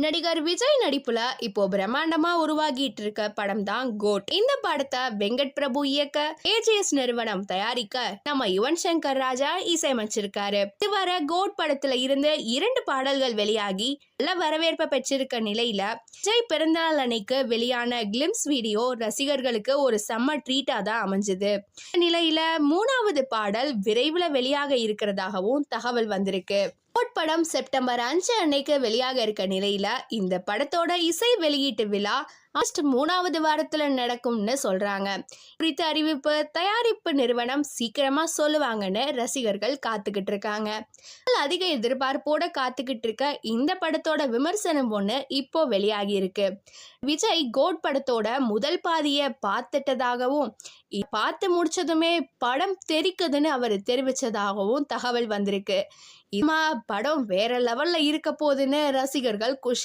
நடிகர் விஜய் நடிப்புல இப்போ பிரம்மாண்டமா உருவாகிட்டு இருக்க படம் தான் கோட். இந்த படத்தை வெங்கட் பிரபு இயக்க, ஏஜிஎஸ் நிறுவனம் தயாரிக்க நம்ம யுவன் சங்கர் ராஜா இசையமைச்சிருக்காரு. இதுவரை கோட் படத்துல இருந்து 2 பாடல்கள் வெளியாகி நல்ல வரவேற்பை பெற்றிருக்க நிலையில விஜய் பிறந்தநாள் அன்னைக்கு வெளியான கிளிம்ஸ் வீடியோ ரசிகர்களுக்கு ஒரு செம்ம ட்ரீட்டா தான் அமைஞ்சது. நிலையில 3வது பாடல் விரைவில் வெளியாக இருக்கிறதாகவும் தகவல் வந்திருக்கு. கோட் படம் செப்டம்பர் 5 அன்னைக்கு வெளியாக இருக்க நிலையில இந்த படத்தோட இசை வெளியீட்டு விழா ஆகஸ்ட் 3வது வாரத்துல நடக்கும்னு சொல்றாங்க. குறித்த அறிவிப்பு தயாரிப்பு நிறுவனம் சீக்கிரமா சொல்லுவாங்கன்னு ரசிகர்கள் காத்துக்கிட்டு இருக்காங்க. அதிக எதிர்பார்ப்போட காத்துக்கிட்டு இருக்க இந்த படத்தோட விமர்சனம் ஒண்ணு இப்போ வெளியாகி இருக்கு. விஜய் கோட் படத்தோட முதல் பாதியை பார்த்துட்டதாகவும் பார்த்து முடிச்சதுமே படம் தெரிக்குதுன்னு அவர் தெரிவிச்சதாகவும் தகவல் வந்திருக்கு. படம் வேற லெவல்ல இருக்க போதுன்னு ரசிகர்கள் குஷி